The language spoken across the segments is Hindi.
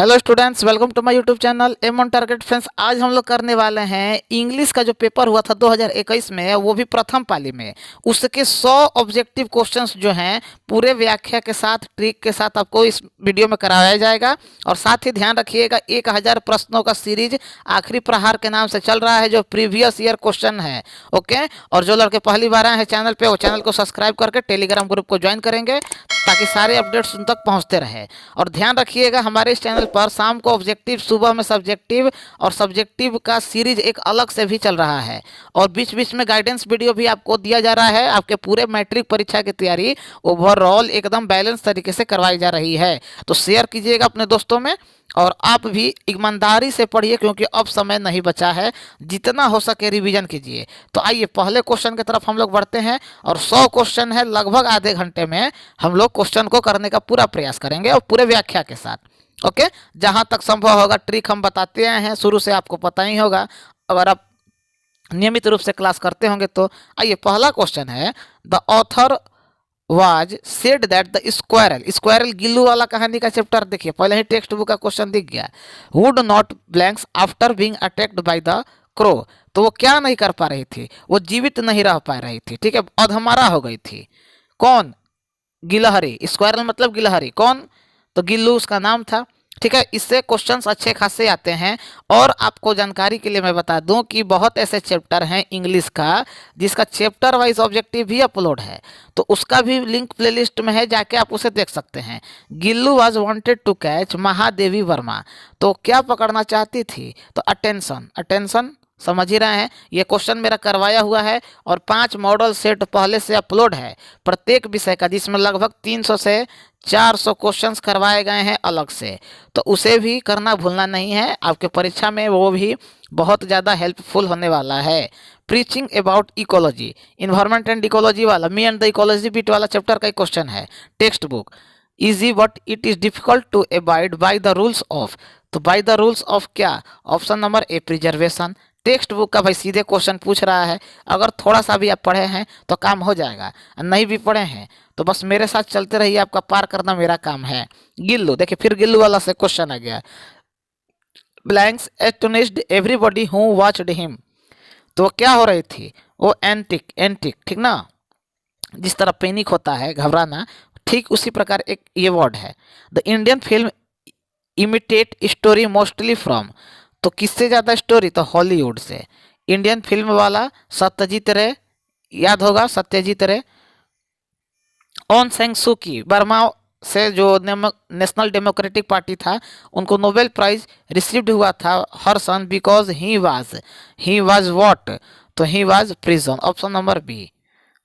Hello students, welcome to my YouTube channel aim on target. Friends, आज हम लोग करने वाले हैं इंग्लिश का जो पेपर हुआ था 2021 में, वो भी प्रथम पाली में। उसके 100 ऑब्जेक्टिव क्वेश्चंस जो हैं पूरे व्याख्या के साथ, ट्रिक के साथ आपको इस वीडियो में कराया जाएगा। और साथ ही ध्यान रखिएगा, 1000 प्रश्नों का सीरीज आखिरी प्रहार के नाम से चल रहा है, जो प्रीवियस ईयर क्वेश्चन है। ओके, और जो लड़के पहली बार आए हैं चैनल पे, वो चैनल को सब्सक्राइब करके टेलीग्राम ग्रुप को ज्वाइन करेंगे ताकि सारे अपडेट्स उन तक पहुंचते रहे। और ध्यान रखिएगा, हमारे इस चैनल पर शाम को ऑब्जेक्टिव, सुबह में सब्जेक्टिव, और सब्जेक्टिव का सीरीज एक अलग से भी चल रहा है। और बीच बीच में गाइडेंस वीडियो भी आपको दिया जा रहा है। आपके पूरे मैट्रिक परीक्षा की तैयारी ओवरऑल एकदम बैलेंस तरीके से करवाई जा रही है। तो शेयर कीजिएगा अपने दोस्तों में, और आप भी ईमानदारी से पढ़िए, क्योंकि अब समय नहीं बचा है। जितना हो सके रिवीजन कीजिए। तो आइए पहले क्वेश्चन की तरफ हम लोग बढ़ते हैं। और 100 क्वेश्चन है, लगभग आधे घंटे में हम लोग क्वेश्चन को करने का पूरा प्रयास करेंगे, और पूरे व्याख्या के साथ। ओके, जहां तक संभव होगा ट्रिक हम बताते आए हैं, शुरू से आपको पता ही होगा अगर आप नियमित रूप से क्लास करते होंगे तो। आइए, पहला क्वेश्चन है, the author was said that the squirrel, squirrel Gillu वाला कहानी का चैप्टर देखिए, पहले ही टेक्स्ट बुक का क्वेश्चन दिख गया। Would not blanks after being attacked by the crow, तो वो क्या नहीं कर पा रही थी, वो जीवित नहीं रह पा रही थी। ठीक है, अधमरा हो गई थी। कौन? गिलहरी। स्क्वायरल मतलब गिलहरी। कौन? तो गिल्लू उसका नाम था। ठीक है, इससे क्वेश्चंस अच्छे खासे आते हैं। और आपको जानकारी के लिए मैं बता दूं कि बहुत ऐसे चैप्टर हैं इंग्लिश का जिसका चैप्टर वाइज ऑब्जेक्टिव भी अपलोड है, तो उसका भी लिंक प्लेलिस्ट में है, जाके आप उसे देख सकते हैं। Gillu was wanted to catch Mahadevi Varma, तो क्या पकड़ना चाहती थी? तो अटेंशन। अटेंशन समझ ही रहे हैं। ये क्वेश्चन मेरा करवाया हुआ है, और 5 मॉडल सेट पहले से अपलोड है प्रत्येक विषय का, जिसमें लगभग 300 से 400 क्वेश्चंस करवाए गए हैं अलग से। तो उसे भी करना भूलना नहीं है, आपके परीक्षा में वो भी बहुत ज़्यादा हेल्पफुल होने वाला है। Preaching about ecology, environment and ecology वाला, me and the ecology bit वाला चैप्टर का एक क्वेश्चन है, textbook. Easy but it is difficult to abide by the rules of, तो बाय द रूल्स ऑफ क्या? Option number A, preservation. Text book का भाई सीधे क्वेश्चन पूछ रहा है। अगर थोड़ा सा भी आप पढ़े हैं तो काम हो जाएगा, नहीं भी पढ़े हैं तो बस मेरे साथ चलते रहिए, आपका पार करना मेरा काम है। गिल्लू, देखिए फिर गिल्लू वाला से क्वेश्चन आ गया। Blanks astonished everybody who watched him, तो क्या हो रही थी? वो एंटिक। एंटिक, ठीक ना, जिस तरह पैनिक होता है, घबराना, ठीक उसी प्रकार एक ये वर्ड है। The Indian film imitate story mostly from, तो किससे ज़्यादा स्टोरी? तो हॉलीवुड से। इंडियन फिल्म वाला सत्यजीत रे, याद होगा सत्यजीत रे। ऑन सैंग सू की, बर्मा से जो नेशनल डेमोक्रेटिक पार्टी था, उनको नोबेल प्राइज रिसीव्ड हुआ था her son, because he was what? तो he was prison. Option number B.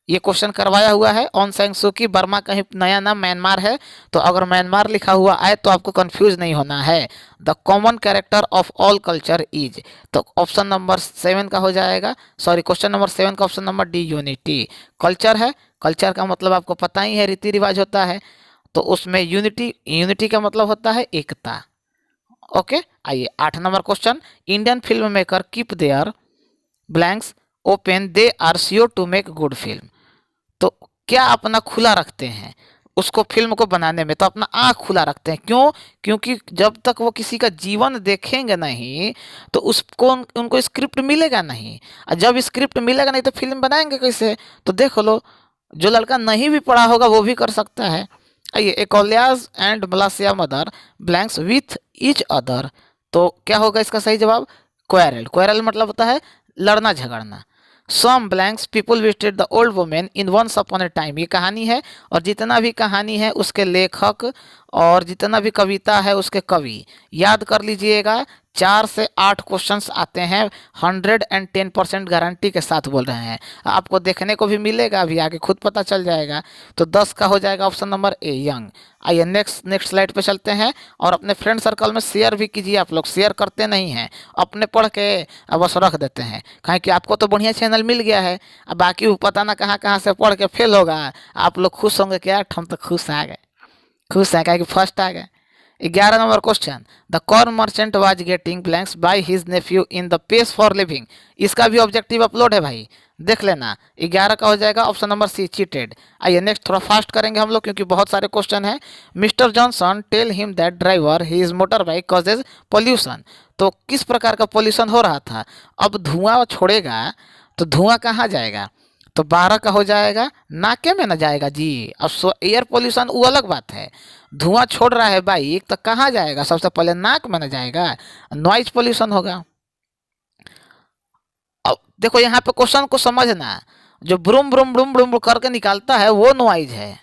ये क्वेश्चन करवाया हुआ है। ऑन सैंग सू की, बर्मा कहीं नया नाम म्यांमार है, तो अगर म्यांमार लिखा हुआ आए तो आपको कंफ्यूज नहीं होना है। The common character of all culture is, तो ऑप्शन नंबर 7 का हो जाएगा, सॉरी क्वेश्चन नंबर 7 का option number D, unity. Culture है, कल्चर का मतलब आपको पता ही है, रीति रिवाज होता है, तो उसमें यूनिटी, यूनिटी का मतलब होता है एकता। ओके, आइए 8 number question. Indian film maker keep there blanks open, they are sure to make good film, तो क्या अपना खुला रखते हैं उसको फिल्म को बनाने में? तो अपना आँख खुला रखते हैं। क्यों? क्योंकि जब तक वो किसी का जीवन देखेंगे नहीं तो उसको उनको स्क्रिप्ट मिलेगा नहीं, और जब स्क्रिप्ट मिलेगा नहीं तो फिल्म बनाएंगे कैसे? तो देख लो, जो लड़का नहीं भी पढ़ा होगा वो भी कर सकता है। आइए, एकोलियाज एंड मलासिया mother blanks with each other, तो क्या होगा इसका सही जवाब? क्वेरल। क्वेरल मतलब होता है लड़ना झगड़ना। Some blanks people visited the old women in once upon a time, ये कहानी है, और जितना भी कहानी है उसके लेखक, और जितना भी कविता है उसके कवि, याद कर लीजिएगा। 4 से 8 क्वेश्चंस आते हैं, 110% गारंटी के साथ बोल रहे हैं। आपको देखने को भी मिलेगा, अभी आगे खुद पता चल जाएगा। तो 10 का हो जाएगा ऑप्शन नंबर ए, यंग। आइए नेक्स्ट स्लाइड पे चलते हैं, और अपने फ्रेंड सर्कल में शेयर भी कीजिए। आप लोग शेयर करते नहीं हैं, अपने पढ़ के अब बस रख देते हैं, कहें कि आपको तो बढ़िया चैनल मिल गया है, अब बाकी वो पता ना कहाँ कहाँ से पढ़ के फेल होगा। आप लोग खुश होंगे कि यार हम तो खुश आ गए, खुश है क्या कि फर्स्ट आ गए। 11 number question, the corn merchant was getting blanks by his nephew in the pace for living. इसका भी ऑब्जेक्टिव अपलोड है भाई, देख लेना। 11 का हो जाएगा ऑप्शन नंबर सी, चीटेड। आइए नेक्स्ट, थोड़ा फास्ट करेंगे हम लोग क्योंकि बहुत सारे क्वेश्चन हैं। Mister Johnson tell him that driver his motor bike causes pollution. तो किस प्रकार का पोल्यूशन हो रहा था? अब धुआं छोड़ेगा तो धुआं कहाँ जाएगा? तो 12 का हो जाएगा नाके में ना जाएगा जी। अब एयर पोल्यूशन वो अलग बात है, धुआं छोड़ रहा है बाइक तो कहाँ जाएगा? सबसे पहले नाक में ना जाएगा, नॉइज पोल्यूशन होगा। अब देखो यहाँ पे क्वेश्चन को समझना, जो ब्रूम ब्रूम ब्रूम ब्रूम करके निकालता है वो नॉइज है।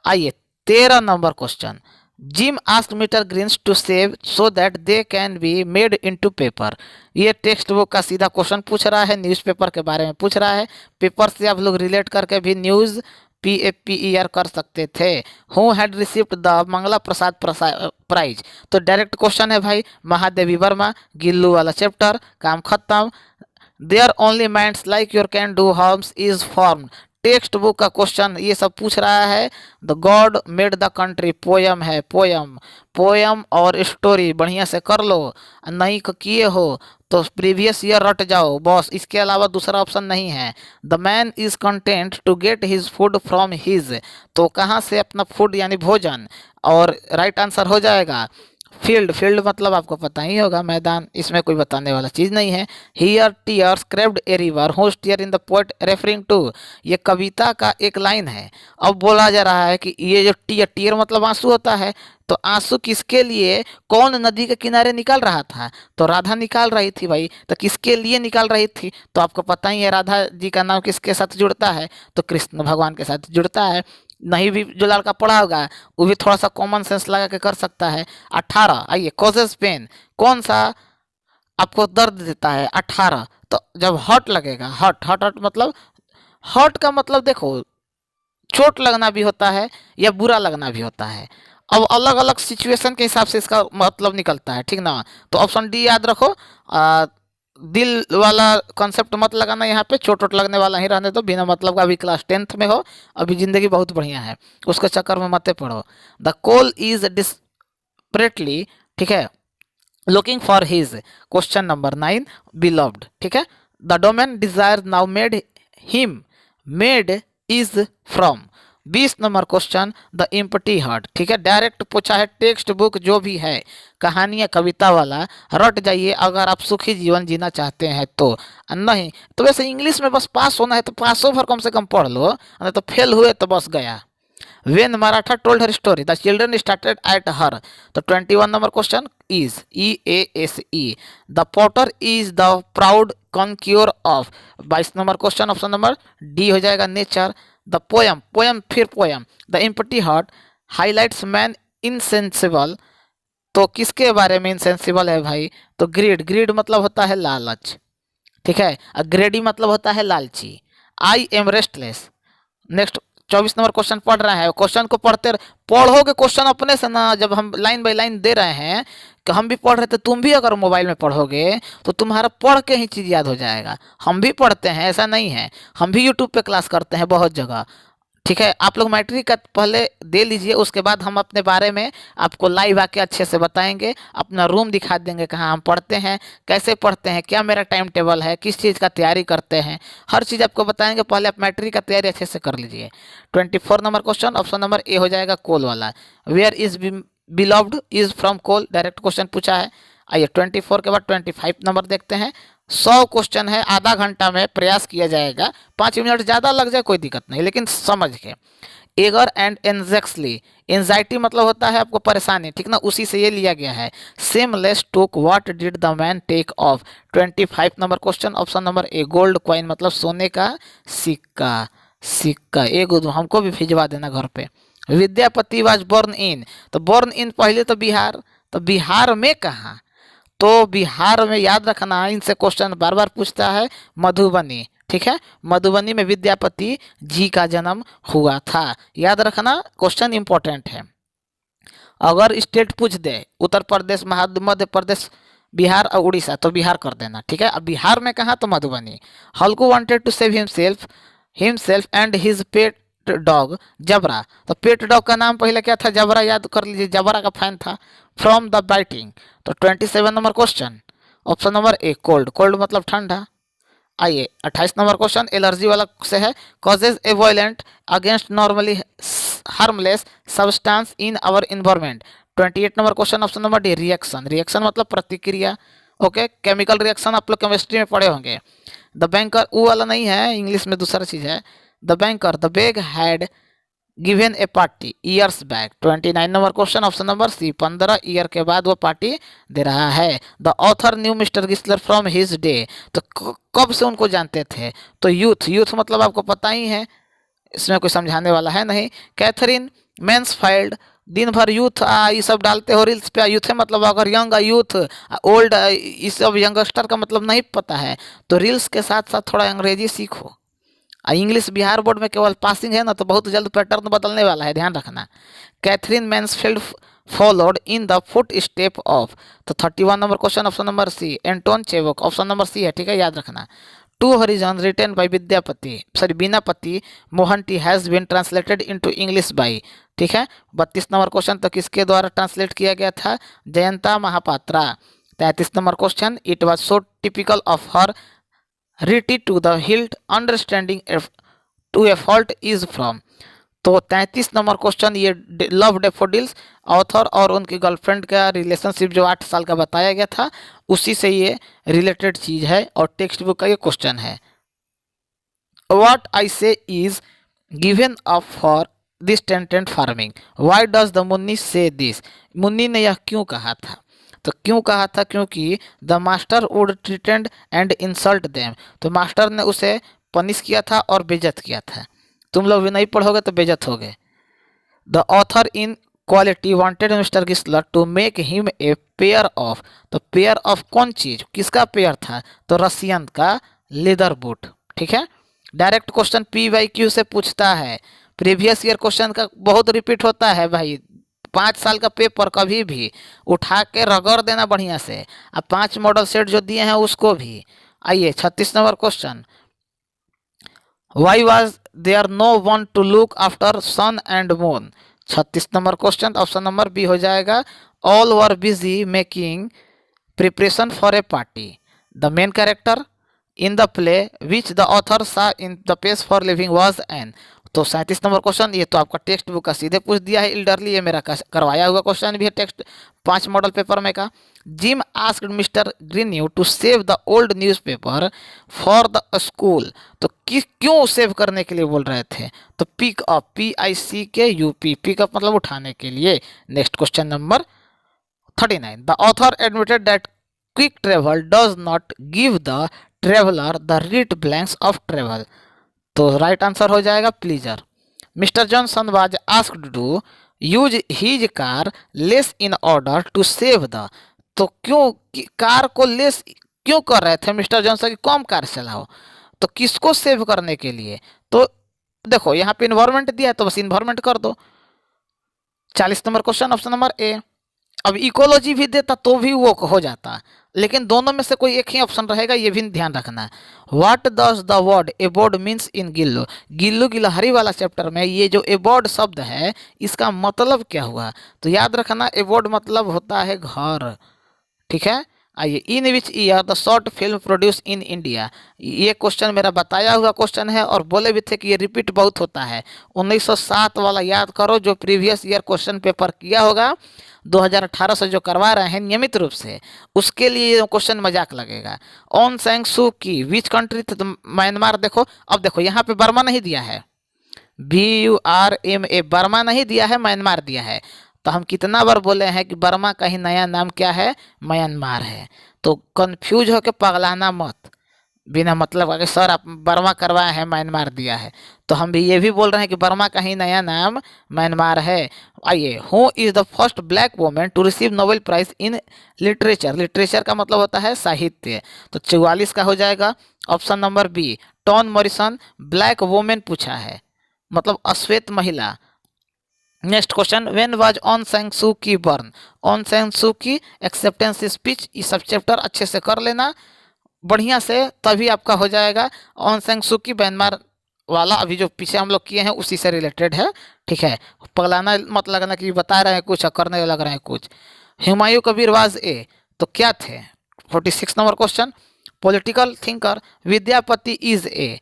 आइए 13 number question, Jim ask mister Greens to save so that they can be made into paper. ये टेक्स्ट बुक का सीधा क्वेश्चन पूछ रहा है, न्यूज़पेपर के बारे में पूछ रहा है। पेपर से आप लोग रिलेट करके भी न्यूज़ PAPER कर सकते थे। Who had received the Mangla Prasad prize. तो डायरेक्ट क्वेश्चन है भाई, महादेवी वर्मा, गिल्लू वाला चैप्टर, काम खत्म। There only minds like your can do harms is form. Text book का क्वेश्चन ये सब पूछ रहा है। The God made the country, poem है, पोयम। पोयम और स्टोरी बढ़िया से कर लो, नहीं किए हो तो प्रीवियस ईयर रट जाओ बॉस, इसके अलावा दूसरा ऑप्शन नहीं है। The man is content to get his food from his. तो कहाँ से अपना फूड यानी भोजन, और राइट आंसर हो जाएगा फील्ड। फील्ड मतलब आपको पता ही होगा, मैदान, इसमें कोई बताने वाला चीज़ नहीं है। Here tears craved a river host tear in the poet referring to. ये कविता का एक लाइन है। अब बोला जा रहा है कि ये जो टीयर, टीयर मतलब आंसू होता है, तो आंसू किसके लिए, कौन नदी के किनारे निकाल रहा था? तो राधा निकाल रही थी भाई। तो किसके लिए निकाल रही थी? तो आपको पता ही है राधा जी का नाम किसके साथ जुड़ता है, तो कृष्ण भगवान के साथ जुड़ता है। नहीं भी जो लड़का पढ़ा होगा वो भी थोड़ा सा कॉमन सेंस लगा के कर सकता है। 18, आइए, कॉजेज पेन, कौन सा आपको दर्द देता है? 18। तो जब हॉट लगेगा, हॉट हॉट हॉट मतलब, हॉट का मतलब देखो चोट लगना भी होता है या बुरा लगना भी होता है। अब अलग अलग सिचुएशन के हिसाब से इसका मतलब निकलता है, ठीक ना। तो ऑप्शन डी याद रखो। दिल वाला कॉन्सेप्ट मत लगाना यहाँ पे, चोट वोट लगने वाला ही रहने दो, बिना मतलब का। अभी क्लास 10th में हो, अभी ज़िंदगी बहुत बढ़िया है, उसके चक्कर में मत पढ़ो। द कोल इज डिस्परेटली, ठीक है, looking for his, question number 9, beloved, ठीक है। The domain desire now made him, made is from. 20 number question, the empty heart, ठीक है, डायरेक्ट पूछा है। टेक्स्ट बुक जो भी है कहानियाँ कविता वाला रट जाइए अगर आप सुखी जीवन जीना चाहते हैं तो। नहीं तो वैसे इंग्लिश में बस पास होना है तो पासों भर कम से कम पढ़ लो, नहीं तो फेल हुए तो बस गया। When Maratha told her story, the children started at her. तो 21 number question, is, EASE, the potter is the proud conqueror of। 22 number question, option number D हो जाएगा, नेचर। द पोयम, पोयम फिर poem, the empty heart highlights man insensible. तो किसके बारे में इनसेंसिबल है भाई? तो ग्रीड, ग्रीड मतलब होता है लालच, ठीक है, और ग्रेडी मतलब होता है लालची। I am restless. Next 24 number question पढ़ रहे हैं, क्वेश्चन को पढ़ोगे क्वेश्चन अपने से ना, जब हम लाइन बाय लाइन दे रहे हैं कि हम भी पढ़ रहे थे, तुम भी अगर मोबाइल में पढ़ोगे तो तुम्हारा पढ़ के ही चीज़ याद हो जाएगा। हम भी पढ़ते हैं, ऐसा नहीं है, हम भी यूट्यूब पे क्लास करते हैं बहुत जगह, ठीक है। आप लोग मैट्रिक का पहले दे लीजिए, उसके बाद हम अपने बारे में आपको लाइव आके अच्छे से बताएंगे, अपना रूम दिखा देंगे कहाँ हम पढ़ते हैं, कैसे पढ़ते हैं, क्या मेरा टाइम टेबल है, किस चीज़ का तैयारी करते हैं, हर चीज़ आपको बताएंगे। पहले आप मैट्रिक का तैयारी अच्छे से कर लीजिए। 24 number question, option number A हो जाएगा, कोल वाला। Where is beloved is from coal, direct question पूछा है। आइए 24 के बाद 25 नंबर देखते हैं। 100 क्वेश्चन है, आधा घंटा में प्रयास किया जाएगा, 5 मिनट ज़्यादा लग जाए कोई दिक्कत नहीं, लेकिन समझ के। एगर एंड एंजाइटी, एंजाइटी मतलब होता है आपको परेशानी, ठीक ना, उसी से ये लिया गया है। Seamless took what did the man take off. 25 number question, option number A, gold coin मतलब सोने का सिक्का, सिक्का एक हमको भी भिजवा देना घर पे। विद्यापति वाज बोर्न इन, तो बोर्न इन पहले तो बिहार, तो बिहार में कहाँ? तो बिहार में याद रखना, इनसे क्वेश्चन बार बार पूछता है, मधुबनी, ठीक है, मधुबनी में विद्यापति जी का जन्म हुआ था, याद रखना, क्वेश्चन इंपॉर्टेंट है। अगर स्टेट पूछ दे, उत्तर प्रदेश, मध्य प्रदेश, बिहार और उड़ीसा, तो बिहार कर देना, ठीक है। अब बिहार में कहाँ? तो Madhubani. Halku wanted to save himself and his pet dog Jabra. तो पेट डॉग का नाम पहले क्या था? जबरा। याद कर लीजिए, जबरा का फैन था। From the biting. तो 27 नंबर क्वेश्चन, ऑप्शन नंबर ए कोल्ड। कोल्ड मतलब ठंडा। आइए 28 नंबर क्वेश्चन एलर्जी वाला से है। Causes a violent against normally harmless substance in our environment. 28 number question, option number D reaction. Reaction मतलब प्रतिक्रिया। ओके, केमिकल रिएक्शन आप लोग केमिस्ट्री में पढ़े होंगे। द बैंकर वो वाला नहीं है, इंग्लिश में दूसरा चीज है। The banker the bet had given a party years back. 29 number question, option number C 15 year के बाद वो पार्टी दे रहा है। The author knew Mr Gessler from his day. तो कब से उनको जानते थे? तो यूथ। यूथ मतलब आपको पता ही है, इसमें कोई समझाने वाला है नहीं। कैथरीन मैन्सफील्ड दिन भर यूथ ये सब डालते हो रील्स पे। यूथ है मतलब अगर यंग यूथ ओल्ड इस सब यंगस्टर का मतलब नहीं पता है तो रील्स के साथ साथ थोड़ा अंग्रेजी सीखो। इंग्लिश बिहार बोर्ड में केवल पासिंग है ना, तो बहुत जल्द पैटर्न बदलने वाला है, ध्यान रखना। Katherine Mansfield followed in the footstep of. तो 31 number question, option number C Anton Chekhov. Option number C है, ठीक है, याद रखना। Two horizon written by Vidyapati sorry Binapati Mohanty has been translated into English by. ठीक है। 32 नंबर क्वेश्चन, तो किसके द्वारा ट्रांसलेट किया गया था? Jayanta Mahapatra. 33 number question, it was so typical of her रिटी to the hilt understanding to a fault is from. तो 33 नंबर क्वेश्चन, ये लव डेफोडिल्स ऑथर और उनकी गर्लफ्रेंड का रिलेशनशिप जो 8 साल का बताया गया था उसी से ये रिलेटेड चीज है और टेक्स्ट बुक का ये क्वेश्चन है। What I say is given up for this tenant farming. Why does the Munni say this. Munni ने यह क्यों कहा था? तो क्यों कहा था? क्योंकि the master would treated and insult them. तो मास्टर ने उसे पनिश किया था और बेइज्जत किया था। तुम लोग भी नहीं पढ़ोगे तो बेइज्जत होगे। The author in quality wanted Mr Gessler to make him a pair of. तो पेयर ऑफ कौन चीज, किसका पेयर था? तो रसियन का लेदर बूट। ठीक है। डायरेक्ट क्वेश्चन PYQ से पूछता है। प्रीवियस ईयर क्वेश्चन का बहुत रिपीट होता है भाई। 5 साल का पेपर कभी भी उठा के रगड़ देना बढ़िया से। अब 5 मॉडल सेट जो दिए हैं उसको भी। आइए 36 number question, why was there no one to look after sun and moon. 36 number question, option number B हो जाएगा। All were busy making preparation for a party. The main character in the play which the author saw in the pace for living was an. तो 37 नंबर क्वेश्चन, ये तो आपका टेक्स्ट बुक का सीधे पूछ दिया है इल्डरली। ये मेरा करवाया हुआ क्वेश्चन भी है टेक्स्ट 5 मॉडल पेपर में का। Jim asked Mr Greenew to save the old newspaper for the school. तो क्यों सेव करने के लिए बोल रहे थे? तो पिक अप PICKUP, पिकअप मतलब उठाने के लिए। Next question number 39, the author admitted that quick travel does not give the traveller the read blanks of travel. तो राइट आंसर हो जाएगा pleasure. Mister Johnson was asked to use his car less in order to save the. तो क्यों कार को लेस क्यों कर रहे थे मिस्टर जॉनसन की कम कार चलाओ? तो किसको सेव करने के लिए? तो देखो यहाँ पे इन्वायरमेंट दिया है तो बस इन्वायरमेंट कर दो। 40 नंबर क्वेश्चन, ऑप्शन नंबर ए। अब इकोलॉजी भी देता तो भी वो हो जाता, लेकिन दोनों में से कोई एक ही ऑप्शन रहेगा, ये भी ध्यान रखना। What does the word abode means in Gillu. Gillu गिलहरी वाला चैप्टर में ये जो एबोर्ड शब्द है इसका मतलब क्या हुआ? तो याद रखना एबोर्ड मतलब होता है घर। ठीक है। आइए in which year the short film produce in India. ये क्वेश्चन मेरा बताया हुआ क्वेश्चन है और बोले भी थे कि ये रिपीट बहुत होता है। 1907 वाला याद करो जो प्रीवियस ईयर क्वेश्चन पेपर किया होगा 2018 से जो करवा रहे हैं नियमित रूप से, उसके लिए ये क्वेश्चन मजाक लगेगा। ऑन सैंग सू की विच कंट्री थे? तो म्यांमार। देखो अब देखो यहाँ पे बर्मा नहीं दिया है, BURMA बर्मा नहीं दिया है, म्यांमार दिया है। तो हम कितना बार बोले हैं कि बर्मा का ही नया नाम क्या है? म्यांमार है। तो कंफ्यूज होकर पगलाना मत बिना मतलब का कि सर आप बर्मा करवाए हैं म्यांमार दिया है। तो हम भी ये भी बोल रहे हैं कि बर्मा का ही नया नाम म्यांमार है। आइए, who is the first black women to receive Nobel prize in literature. Literature का मतलब होता है साहित्य। तो 44 का हो जाएगा option number B, Toni Morrison. Black women पूछा है मतलब अश्वेत महिला। Next question, when was Aung San Suu Kyi born. On San Suu की एक्सेप्टेंस स्पीच, ये सब चैप्टर अच्छे से कर लेना बढ़िया से, तभी आपका हो जाएगा। ऑन सैंग सू की म्यांमार वाला अभी जो पीछे हम लोग किए हैं उसी से रिलेटेड है। ठीक है, पगलाना मत लगना कि बता रहे हैं कुछ और करने लग रहे हैं कुछ। हुमायूं कबीर वाज ए, तो क्या थे? 46 number question, political thinker Vidyapati is a,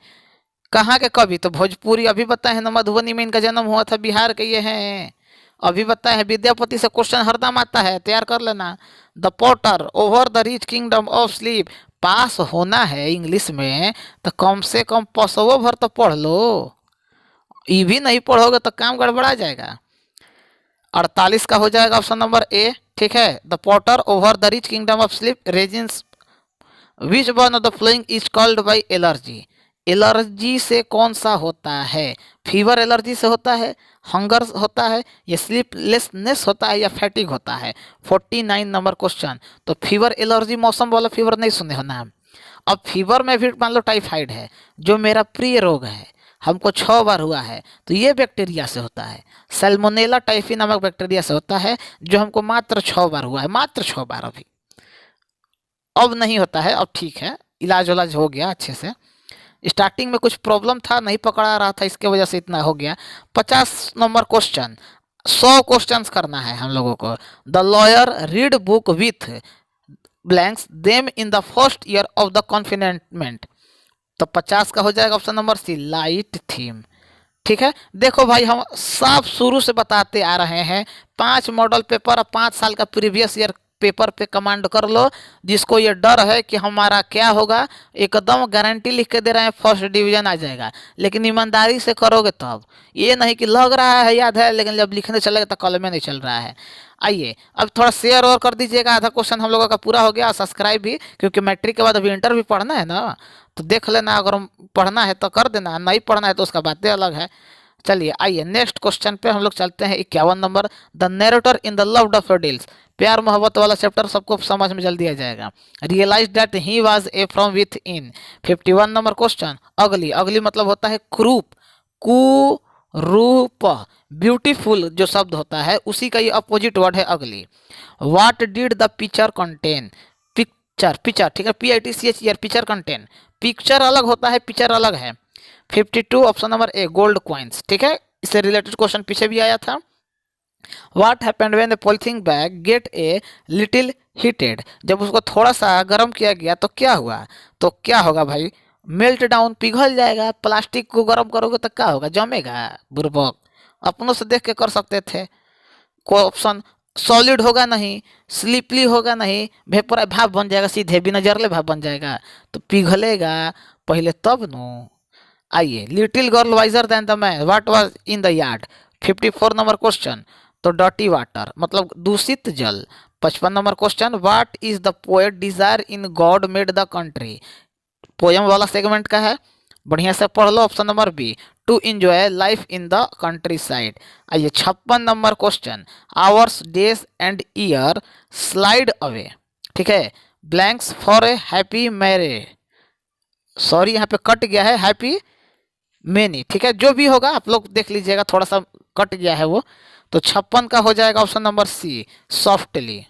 कहाँ के कवि? तो भोजपुरी, अभी बताए हैं ना, मधुबनी में इनका जन्म हुआ था, बिहार के ये हैं। अभी बताए हैं, विद्यापति से क्वेश्चन हरदम आता है, तैयार कर लेना। The potter over the rich kingdom of sleep, pass होना है इंग्लिश में तो कम से कम पसवो भर तो पढ़ लो। ये भी नहीं पढ़ोगे तो काम गड़बड़ा जाएगा। 48 का हो जाएगा ऑप्शन नंबर ए। ठीक है, the potter over the rich kingdom of sleep resins which one of the following is called by allergy, allergy से कौन सा होता है? फीवर एलर्जी से होता है, हंगर होता है, या स्लीपलेसनेस होता है, या फैटिग होता है? 49 नंबर क्वेश्चन, तो फीवर एलर्जी मौसम वाला फीवर नहीं सुने हो नाम। अब फीवर में भी मान लो टाइफाइड है जो मेरा प्रिय रोग है, हमको 6 बार हुआ है, तो ये बैक्टीरिया से होता है। सैल्मोनेला टाइफी नामक बैक्टीरिया से होता है जो हमको मात्र 6 बार हुआ है, मात्र 6 बार। अभी अब नहीं होता है, अब ठीक है, इलाज उलाज हो गया अच्छे से। स्टार्टिंग में कुछ प्रॉब्लम था, नहीं पकड़ा रहा था, इसके वजह से इतना हो गया। 50 नंबर क्वेश्चन, 100 क्वेश्चंस करना है हम लोगों को। The lawyer read book with blanks them in the first year of the confinement, तो 50 का हो जाएगा option number C, light theme. ठीक है, देखो भाई, हम साफ शुरू से बताते आ रहे हैं, 5 मॉडल पेपर और 5 साल का प्रीवियस ईयर पेपर पे कमांड कर लो। जिसको ये डर है कि हमारा क्या होगा, एकदम गारंटी लिख के दे रहे हैं फर्स्ट डिवीजन आ जाएगा, लेकिन ईमानदारी से करोगे तब। ये नहीं कि लग रहा है याद है, लेकिन जब लिखने चलेगा तो कॉलम में नहीं चल रहा है। आइए अब थोड़ा शेयर और कर दीजिएगा, आधा क्वेश्चन हम लोगों का पूरा हो गया। सब्सक्राइब भी, क्योंकि मैट्रिक के बाद अभी इंटर भी पढ़ना है ना, तो देख लेना, अगर पढ़ना है तो कर देना, नहीं पढ़ना है तो उसका बातें अलग है। चलिए आइए नेक्स्ट क्वेश्चन पे हम लोग चलते हैं। 51 number, the narrator in the love daffodils, प्यार मोहब्बत वाला चैप्टर सबको समझ में जल्दी आ जाएगा। Realise that he was a from with in. 51 number question, अगली, अगली मतलब होता है क्रूप, कुरूप, ब्यूटीफुल जो शब्द होता है उसी का ये अपोजिट वर्ड है अगली। What did the picture contain, picture, picture, ठीक है, PITCHER, पिक्चर कंटेन, पिक्चर अलग होता है, पिक्चर अलग है। 52 option number A, gold coins. ठीक है, इससे रिलेटेड क्वेश्चन पीछे भी आया था। What happened when the polythene bag gate a little heated, जब उसको थोड़ा सा गर्म किया गया तो क्या हुआ? तो क्या होगा भाई? मेल्ट डाउन, पिघल जाएगा। प्लास्टिक को गर्म करोगे तो क्या होगा? जमेगा। बुर्बक, अपनों से देख के कर सकते थे। कोई ऑप्शन सॉलिड होगा नहीं, स्लिपली होगा नहीं, वेपर भाप बन जाएगा, सीधे बिना जरले भाप बन जाएगा, तो पिघलेगा पहले तब नो। आइए, little girl wiser than the man, what was in the yard. 54 number question, तो डर्टी वाटर मतलब दूषित जल। 55 number question, what is the poet desire in God made the country, poem वाला सेगमेंट का है, बढ़िया से पढ़ लो। Option number B, to enjoy life in the countryside. आइए 56 number question, hours days and year slide away. ठीक है, blanks for a happy marriage, sorry यहाँ पे कट गया है, हैप्पी मेनी। ठीक है, जो भी होगा आप लोग देख लीजिएगा, थोड़ा सा कट गया है वो, तो 56 का हो जाएगा ऑप्शन नंबर सी, सॉफ्टली।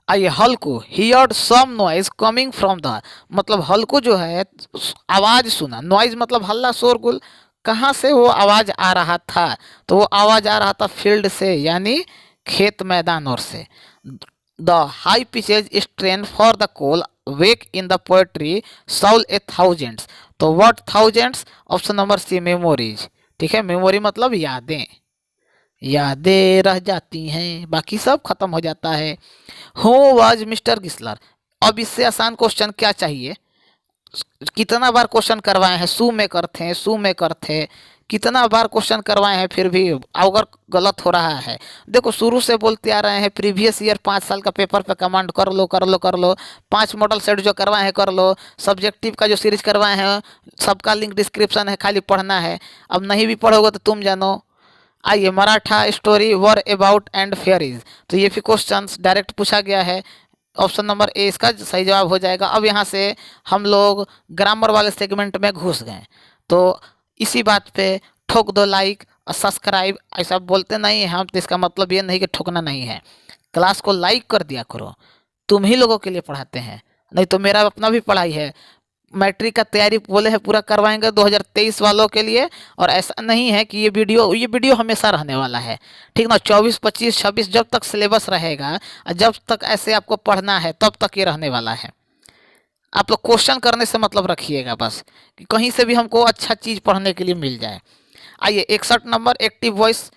आइए Halku, heard some noise coming from the, मतलब हल्कू जो है आवाज सुना, नॉइज मतलब हल्ला शोरगुल, कहाँ से वो आवाज आ रहा था? तो वो आवाज आ रहा था फील्ड से, यानी खेत मैदान और से। The high pitches strain for the coal wake in the poetry soul a thousands, तो what thousands? Option number C, memories. ठीक है, मेमोरी मतलब यादें, यादें रह जाती हैं, बाकी सब खत्म हो जाता है। हु वाज मिस्टर गिस्लर, अब इससे आसान क्वेश्चन क्या चाहिए? कितना बार क्वेश्चन करवाए हैं, सू में करते, सू में करते, कितना बार क्वेश्चन करवाए हैं, फिर भी अगर गलत हो रहा है। देखो शुरू से बोलते आ रहे हैं, प्रीवियस ईयर 5 साल का पेपर पे कमांड कर लो, कर लो, कर लो। 5 मॉडल सेट जो करवाए हैं कर लो, सब्जेक्टिव का जो सीरीज करवाए हैं सबका लिंक डिस्क्रिप्शन है, खाली पढ़ना है। अब नहीं भी पढ़ोगे तो तुम जानो। आइए, Maratha story were about and fairies, तो ये भी क्वेश्चन डायरेक्ट पूछा गया है। ऑप्शन नंबर ए इसका सही जवाब हो जाएगा। अब यहाँ से हम लोग ग्रामर वाले सेगमेंट में घुस गए, तो इसी बात पे ठोक दो लाइक और सब्सक्राइब। ऐसा बोलते नहीं हैं हम, तो इसका मतलब ये नहीं कि ठोकना नहीं है, क्लास को लाइक कर दिया करो, तुम ही लोगों के लिए पढ़ाते हैं, नहीं तो मेरा अपना भी पढ़ाई है। मैट्रिक का तैयारी बोले हैं पूरा करवाएंगे 2023 वालों के लिए। और ऐसा नहीं है कि ये वीडियो हमेशा रहने वाला है, ठीक ना। 24, 25, 26 जब तक सिलेबस रहेगा और जब तक ऐसे आपको पढ़ना है तब तक ये रहने वाला है। आप लोग क्वेश्चन करने से मतलब रखिएगा बस, कि कहीं से भी हमको अच्छा चीज़ पढ़ने के लिए मिल जाए। आइए 61 number, active voice,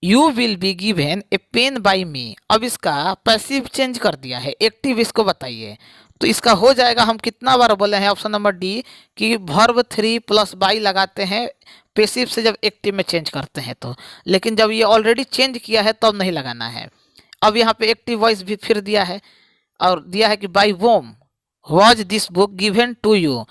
you will be given a pen by me. अब इसका पैसिव चेंज कर दिया है, एक्टिव इसको बताइए। तो इसका हो जाएगा, हम कितना बार बोले हैं ऑप्शन नंबर डी कि वर्ब 3 प्लस बाई लगाते हैं पैसिव से जब एक्टिव में चेंज करते हैं तो। लेकिन जब ये ऑलरेडी चेंज किया है तब नहीं लगाना है। अब यहाँ पे एक्टिव वॉइस भी फिर दिया है और दिया है कि by whom was this book given to you.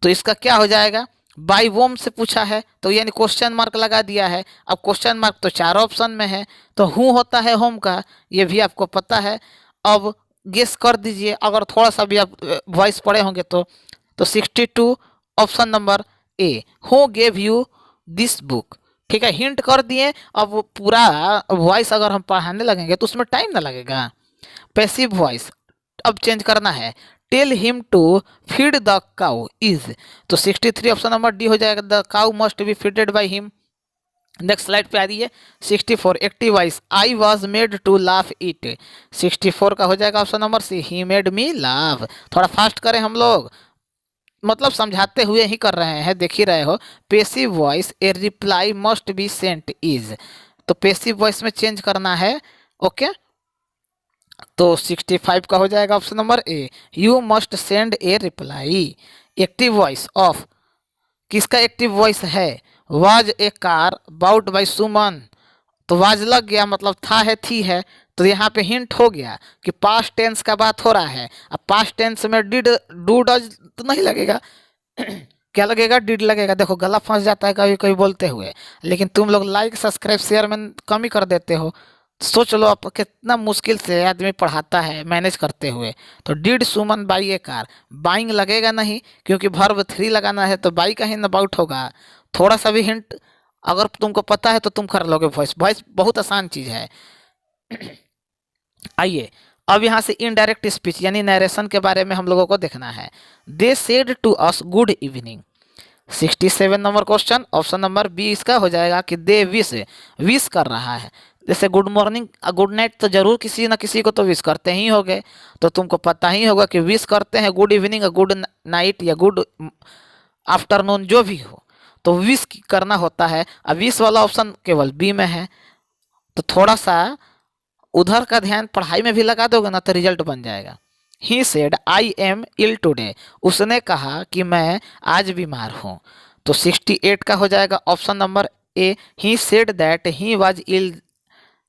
तो इसका क्या हो जाएगा, बाई वोम से पूछा है तो यानी क्वेश्चन मार्क लगा दिया है। अब क्वेश्चन मार्क तो 4 ऑप्शन में है, तो हु होता है होम का, ये भी आपको पता है। अब गेस कर दीजिए अगर थोड़ा सा भी आप वॉइस पढ़े होंगे तो 62 option number A, who gave you this book. ठीक है, हिंट कर दिए। अब वो पूरा वॉइस अगर हम पढ़ाने लगेंगे तो उसमें टाइम ना लगेगा। पैसिव वॉइस अब चेंज करना है, tell him to feed the cow is. तो 63 ऑप्शन नंबर डी हो जाएगा, the cow must be feeded by him. Next slide पे आ रही है 64, active voice, I was made to laugh it. 64 का हो जाएगा option number C, he made me laugh. थोड़ा फास्ट करें हम लोग, मतलब समझाते हुए ही कर रहे हैं, देख ही रहे हो। Passive voice, a reply must be sent is. तो पेसिव वॉइस में चेंज करना है, ओके। तो 65 का हो जाएगा option number A, you must send a reply. Active voice of, किसका एक्टिव वॉइस है, was a car bought by Suman. तो वाज लग गया, मतलब था है थी है, तो यहाँ पे हिंट हो गया कि पास्ट टेंस का बात हो रहा है। अब पास्ट टेंस में डिड डू डज तो नहीं लगेगा क्या लगेगा, डिड लगेगा। देखो गला फंस जाता है कभी कभी बोलते हुए, लेकिन तुम लोग लाइक सब्सक्राइब शेयर में कमी कर देते हो। सोच लो आप कितना मुश्किल से आदमी पढ़ाता है मैनेज करते हुए। तो did Suman by A car, buying लगेगा नहीं क्योंकि वर्ब 3 लगाना है, तो बाई का ही अबाउट होगा। थोड़ा सा भी हिंट अगर तुमको पता है तो तुम कर लोगे। वॉइस वॉइस बहुत आसान चीज़ है। आइए अब यहाँ से इनडायरेक्ट स्पीच यानी नरेशन के बारे में हम लोगों को देखना है। They said to us good evening. 67 number question, option number B इसका हो जाएगा कि दे विश कर रहा है। जैसे गुड मॉर्निंग गुड नाइट तो जरूर किसी न किसी को तो विश करते ही होंगे, तो तुमको पता ही होगा कि विश करते हैं गुड इवनिंग, गुड नाइट या गुड आफ्टरनून जो भी हो, तो विश करना होता है। अब विश वाला ऑप्शन केवल बी में है, तो थोड़ा सा उधर का ध्यान पढ़ाई में भी लगा दोगे ना तो रिजल्ट बन जाएगा। He said I am ill today, उसने कहा कि मैं आज बीमार हूँ। तो 68 का हो जाएगा option number A, he said that he was ill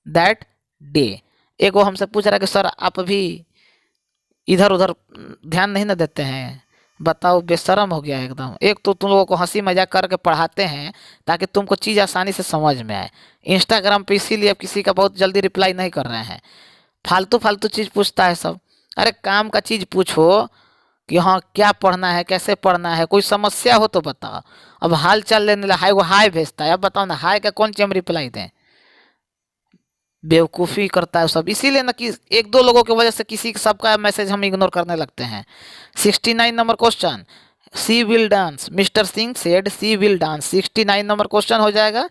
that day. एक वो हमसे पूछ रहा है कि सर आप अभी इधर उधर ध्यान नहीं ना देते हैं, बताओ बेशरम हो गया एकदम। एक तो तुम लोगों को हंसी मजाक करके पढ़ाते हैं ताकि तुमको चीज़ आसानी से समझ में आए। इंस्टाग्राम पे इसीलिए अब किसी का बहुत जल्दी रिप्लाई नहीं कर रहे हैं, फालतू फालतू चीज़ पूछता है सब। अरे काम का चीज़ पूछो कि हाँ क्या पढ़ना है, कैसे पढ़ना है, कोई समस्या हो तो बताओ। अब हाल चाल लेने हाय वो हाय भेजता है, अब बताओ ना हाय का कौन सी हम रिप्लाई दें, बेवकूफ़ी करता है सब। इसीलिए ना कि एक दो लोगों की वजह से किसी सबका मैसेज हम इग्नोर करने लगते हैं। 69 number question, she will dance, mister Singh said she will dance. 69 number question हो जाएगा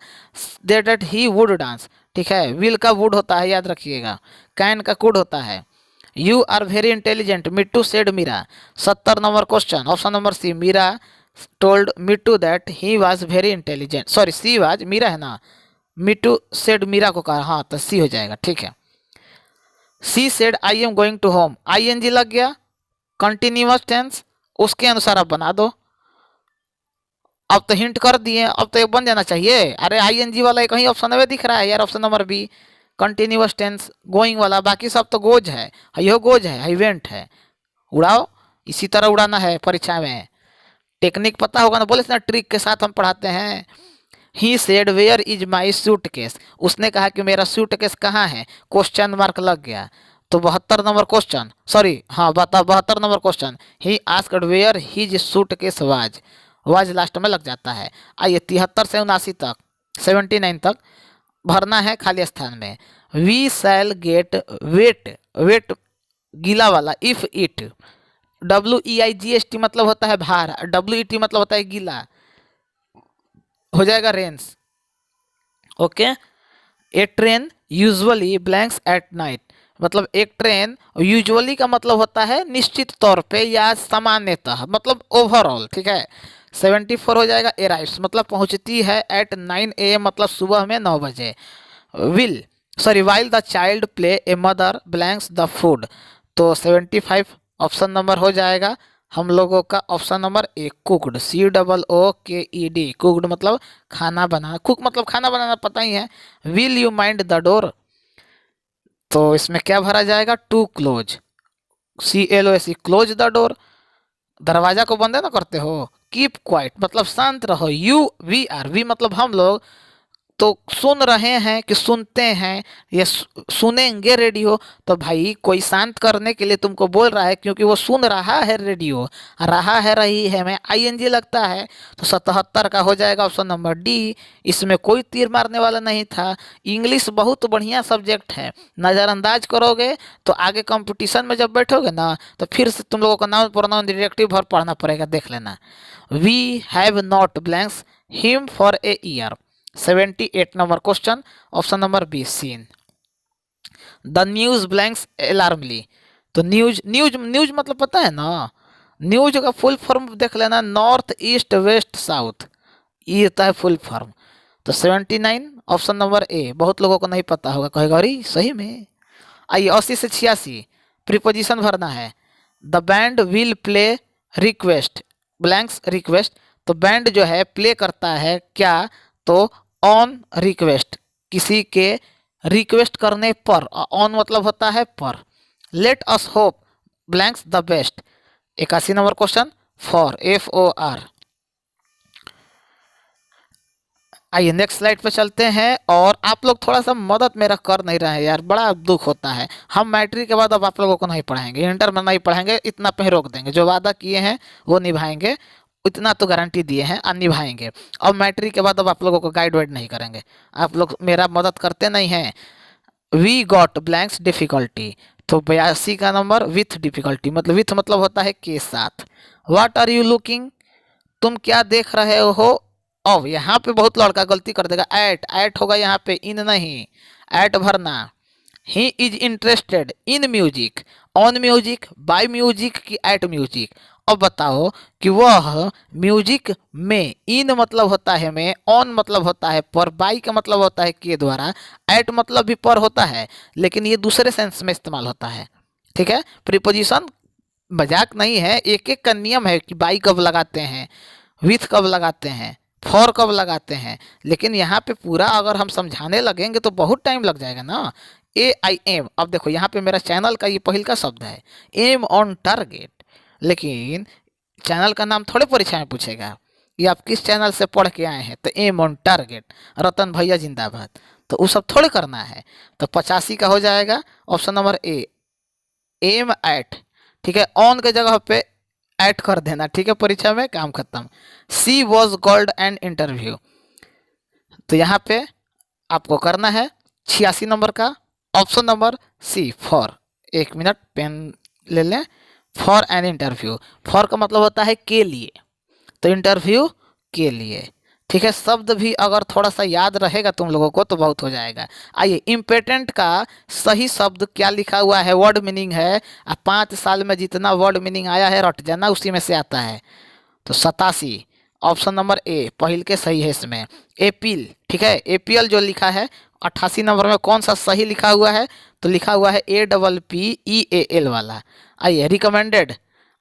दैट ही वुड डांस। ठीक है, विल का वुड होता है याद रखिएगा, कैन का कुड होता है। You are very intelligent, Mittu said Meera. 70 number question, option number C, Meera told Mittu that he was very intelligent. Sorry she was, Meera है ना, मिट्टू सेड मीरा को कहा, हाँ तो सी हो जाएगा। ठीक है, she said I am going to home, I N G लग गया, कंटिन्यूअस टेंस उसके अनुसार आप बना दो। अब तो हिंट कर दिए, अब तो एक बन जाना चाहिए। अरे आई एन जी वाला एक ही ऑप्शन में दिख रहा है यार, option number B continuous tense going वाला, बाकी सब तो गोज है, यो गोज है, इवेंट है। उड़ाओ, इसी तरह उड़ाना है परीक्षा में। टेक्निक पता होगा ना, बोले ना ट्रिक के साथ हम पढ़ाते हैं। He said where is my suitcase, उसने कहा कि मेरा सूट केस कहाँ है, क्वेश्चन मार्क लग गया। तो 72 नंबर क्वेश्चन, सॉरी हाँ बता 72 number question, he asked where his suitcase was last में लग जाता है। आइए 73 से 79 तक 79 तक भरना है खाली स्थान में। We shall get wet, wet गीला वाला, इफ इट WEIGST मतलब होता है भार, WET मतलब होता है गीला, हो जाएगा Reigns. Okay. A train usually blanks at night, मतलब एक ट्रेन यूजुअली का मतलब होता है निश्चित तौर पे या सामान्यतः, मतलब ओवरऑल, ठीक है। 74 हो जाएगा। अराइव्स मतलब पहुंचती है, एट 9 AM मतलब सुबह में 9 बजे। Will sorry while the child play a mother blanks the food, तो 75 ऑप्शन नंबर हो जाएगा हम लोगों का ऑप्शन नंबर ए, कुकड, COOKED, कुकड मतलब खाना बनाना, कुक मतलब खाना बनाना, पता ही है। Will you mind the door, तो इसमें क्या भरा जाएगा, to close, CLOS, close the door, दरवाजा को बंद ना करते हो। कीप क्वाइट मतलब शांत रहो। वी मतलब हम लोग, तो सुन रहे हैं कि सुनते हैं, ये सुनेंगे रेडियो, तो भाई कोई शांत करने के लिए तुमको बोल रहा है, क्योंकि वो सुन रहा है रेडियो, रहा है, रही है में ING लगता है, तो 77 का हो जाएगा ऑप्शन नंबर डी। इसमें कोई तीर मारने वाला नहीं था। इंग्लिश बहुत बढ़िया सब्जेक्ट है, नज़रअंदाज करोगे तो आगे कंपटीशन में जब बैठोगे ना, तो फिर से तुम लोगों को नाउन प्रोनाउन डायरेक्टिव भर पढ़ना पड़ेगा, देख लेना। We have not blanks him for a year, 78 number question, option number B, seen. The news blanks alarmingly, तो न्यूज न्यूज न्यूज मतलब पता है ना, न्यूज का फुल फॉर्म देख लेना, नॉर्थ ईस्ट वेस्ट साउथ, ये होता है फुल फॉर्म। तो 79 ऑप्शन नंबर ए, बहुत लोगों को नहीं पता होगा, कहेगा अरे सही में। आइए 80 से 86 प्रीपोजिशन भरना है। The band will play request blanks request, तो बैंड जो है प्ले करता है क्या, तो ऑन रिक्वेस्ट, किसी के रिक्वेस्ट करने पर, ऑन मतलब होता है पर। Let us hope blanks the best, 81 number question, for FOR। आइए नेक्स्ट स्लाइड पे चलते हैं, और आप लोग थोड़ा सा मदद मेरा कर नहीं रहे हैं यार, बड़ा दुख होता है। हम मैट्रिक के बाद अब आप लोगों को नहीं पढ़ाएंगे, इंटर में नहीं पढ़ाएंगे, इतना पे रोक देंगे, जो वादा किए हैं वो निभाएंगे, इतना तो गारंटी दिए हैं और निभाएंगे। अब मैट्रिक के बाद अब आप लोगों को गाइड वाइड नहीं करेंगे, आप लोग मेरा मदद करते नहीं हैं। वी गॉट ब्लैंक्स डिफिकल्टी, तो 82 का नंबर, विथ डिफिकल्टी मतलब विथ मतलब होता है के साथ। व्हाट आर यू लुकिंग, तुम क्या देख रहे हो। अब यहाँ पे बहुत लड़का गलती कर देगा, एट होगा यहाँ पे, इन नहीं, एट भरना। He is interested in music, on music, by music की एट म्यूजिक। अब बताओ कि वह म्यूजिक में, इन मतलब होता है में, ऑन मतलब होता है पर, बाई का मतलब होता है के द्वारा, एट मतलब भी पर होता है, लेकिन ये दूसरे सेंस में इस्तेमाल होता है, ठीक है। प्रीपोजिशन मजाक नहीं है, एक एक का नियम है कि बाई कब लगाते हैं, विथ कब लगाते हैं, फॉर कब लगाते हैं, लेकिन यहाँ पे पूरा अगर हम समझाने लगेंगे तो बहुत टाइम लग जाएगा ना। AIM, अब देखो यहाँ पे मेरा चैनल का ये पहल का शब्द है, एम ऑन टारगेट, लेकिन चैनल का नाम थोड़े परीक्षा में पूछेगा कि आप किस चैनल से पढ़ के आए हैं, तो एम ऑन टारगेट, रतन भैया जिंदाबाद, तो वो सब थोड़े करना है। तो 85 का हो जाएगा option number A, am at, ठीक है, ऑन के जगह पे ऐड कर देना, ठीक है, परीक्षा में काम खत्म। सी वॉज कॉल्ड एन इंटरव्यू, तो यहाँ पे आपको करना है 86 नंबर का ऑप्शन नंबर सी, फॉर, एक मिनट पेन ले लें, फॉर एन इंटरव्यू, फॉर का मतलब होता है के लिए, तो इंटरव्यू के लिए, ठीक है। शब्द भी अगर थोड़ा सा याद रहेगा तुम लोगों को तो बहुत हो जाएगा। आइए इम्पोर्टेंट का सही शब्द क्या लिखा हुआ है, वर्ड मीनिंग है, 5 साल में जितना वर्ड मीनिंग आया है रट जाना, उसी में से आता है। तो 87 ऑप्शन नंबर ए पहल के सही है इसमें। एपील, ठीक है, APL जो लिखा है 88 नंबर में कौन सा सही लिखा हुआ है, तो लिखा हुआ है APPEAL वाला। आइए recommended,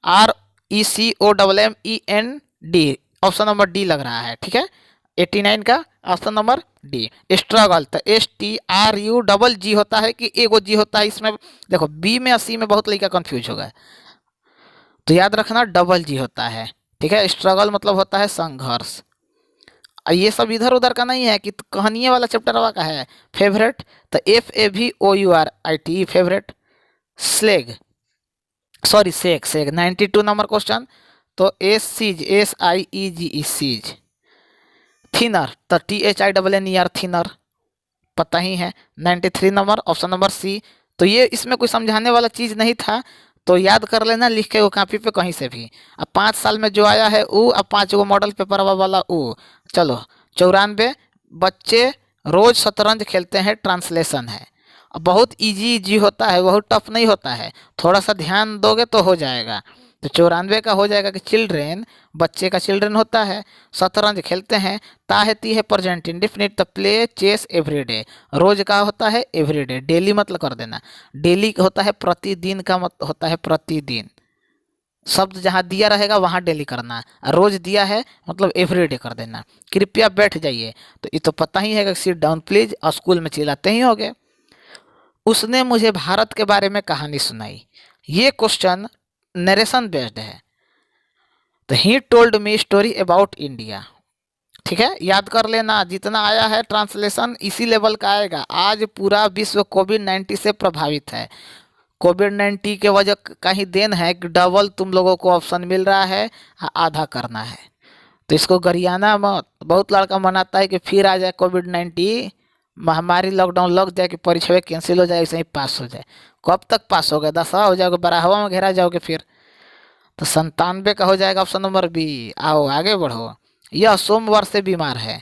RECOMMEND, option number D लग रहा है, ठीक है। 89 का ऑप्शन नंबर डी। स्ट्रगल, तो STRUGG होता है कि एगो जी होता है इसमें, देखो बी में 80 में बहुत लड़का कंफ्यूज होगा, तो याद रखना डबल जी होता है, ठीक है। स्ट्रगल मतलब होता है संघर्ष। ये सब इधर उधर का नहीं है कि कहानियों वाला चैप्टर का है। फेवरेट, तो FAVOURIT, favourite. Slag, sorry सेग, 92 number question, तो SIEGE, सीज। थिनर, तो THINNER, थिनर, पता ही है। 93 नंबर ऑप्शन नंबर सी, तो ये इसमें कोई समझाने वाला चीज़ नहीं था, तो याद कर लेना लिख के वो कॉपी पे कहीं से भी। अब 5 साल में जो आया है वो, अब 5 गो मॉडल पेपर वाला वो। चलो 94, बच्चे रोज शतरंज खेलते हैं, ट्रांसलेशन है। अब बहुत इजी इजी होता है, बहुत टफ नहीं होता है, थोड़ा सा ध्यान दोगे तो हो जाएगा। तो 94 का हो जाएगा कि चिल्ड्रेन, बच्चे का चिल्ड्रेन होता है, शतरंज खेलते हैं, ताहती है present indefinite, the play chess everyday, रोज का होता है एवरीडे, डेली मतलब कर देना, डेली होता है प्रतिदिन का होता है प्रतिदिन, शब्द जहाँ दिया रहेगा वहाँ डेली करना, रोज दिया है मतलब एवरीडे कर देना। कृपया बैठ जाइए, तो ये तो पता ही है कि सिट डाउन प्लीज, और स्कूल में चिल्लाते ही होगे। उसने मुझे भारत के बारे में कहानी सुनाई, ये क्वेश्चन नरेशन बेस्ड है। तो he told me story about India, ठीक है, याद कर लेना जितना आया है ट्रांसलेशन इसी लेवल का आएगा। आज पूरा विश्व कोविड-19 से प्रभावित है, कोविड-19 के वजह का ही देन है कि डबल तुम लोगों को ऑप्शन मिल रहा है, आधा करना है। तो इसको गरियाना मत, बहुत लड़का मनाता है कि फिर आ जाए कोविड-19 महामारी, लॉकडाउन लग जाए कि परीक्षा कैंसिल हो जाए, ऐसे ही पास हो जाए। कब तक पास हो गए, 10वां हो जाओगे, 12वां में घेरा जाओगे फिर। तो 97 का हो जाएगा ऑप्शन नंबर बी। आओ आगे बढ़ो। यह सोमवार से बीमार है,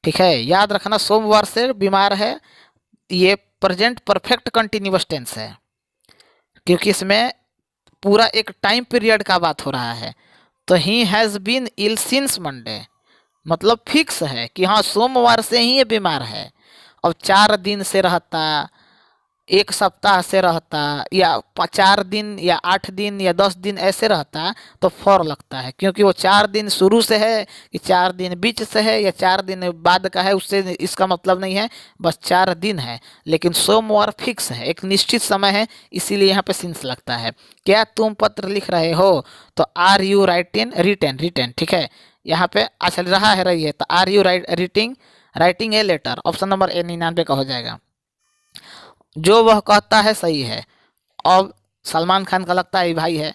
ठीक है, याद रखना सोमवार से बीमार है, ये प्रेजेंट परफेक्ट कंटिन्यूअस टेंस है, क्योंकि इसमें पूरा एक टाइम पीरियड का बात हो रहा है। तो he has been ill since Monday, मतलब फिक्स है कि हाँ सोमवार से ही ये बीमार है। अब 4 दिन से रहता, 1 सप्ताह से रहता, या 4 दिन या 8 दिन या 10 दिन ऐसे रहता तो फॉर लगता है, क्योंकि वो 4 दिन शुरू से है कि 4 दिन बीच से है या 4 दिन बाद का है, उससे इसका मतलब नहीं है, बस 4 दिन है। लेकिन सोमवार फिक्स है, एक निश्चित समय है, इसीलिए यहाँ पे सिंस लगता है। क्या तुम पत्र लिख रहे हो, तो are you writing, written written, ठीक है, यहाँ पे अच्छा रहा है रही है, तो are you writing a letter, option number A 99 का हो जाएगा। जो वह कहता है सही है, अब सलमान खान का लगता है भाई है,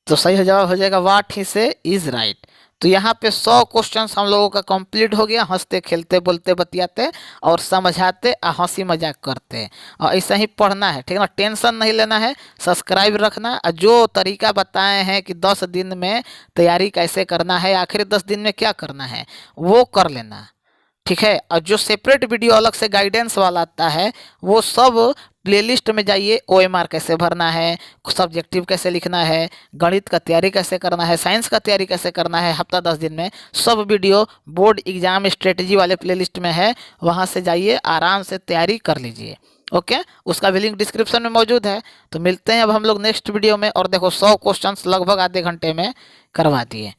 तो सही जवाब हो जाएगा व्हाट ही से इज राइट। तो यहाँ पे 100 क्वेश्चंस हम लोगों का कंप्लीट हो गया, हंसते खेलते बोलते बतियाते और समझाते और हंसी मजाक करते, और ऐसा ही पढ़ना है, ठीक है ना, टेंशन नहीं लेना है, सब्सक्राइब रखना, और जो तरीका बताए हैं कि 10 दिन में तैयारी कैसे करना है, आखिरी 10 दिन में क्या करना है वो कर लेना, ठीक है। और जो सेपरेट वीडियो अलग से गाइडेंस वाला आता है वो सब प्लेलिस्ट में जाइए, ओएमआर कैसे भरना है, सब्जेक्टिव कैसे लिखना है, गणित का तैयारी कैसे करना है, साइंस का तैयारी कैसे करना है, हफ्ता 10 दिन में सब वीडियो बोर्ड एग्जाम स्ट्रेटजी वाले प्लेलिस्ट में है, वहाँ से जाइए आराम से तैयारी कर लीजिए। ओके, उसका भी लिंक डिस्क्रिप्शन में मौजूद है। तो मिलते हैं अब हम लोग नेक्स्ट वीडियो में। और देखो 100 क्वेश्चंस लगभग आधे घंटे में करवा दिए,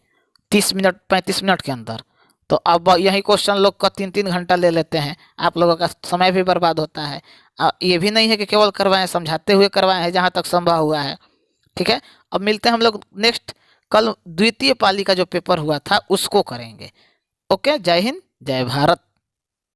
30 मिनट 35 मिनट के अंदर। तो अब यही क्वेश्चन लोग का 3-3 घंटा ले लेते हैं, आप लोगों का समय भी बर्बाद होता है। ये भी नहीं है कि केवल करवाएं, समझाते हुए करवाएं हैं जहाँ तक संभव हुआ है, ठीक है। अब मिलते हैं हम लोग नेक्स्ट, कल द्वितीय पाली का जो पेपर हुआ था उसको करेंगे। ओके, जय हिंद जय भारत।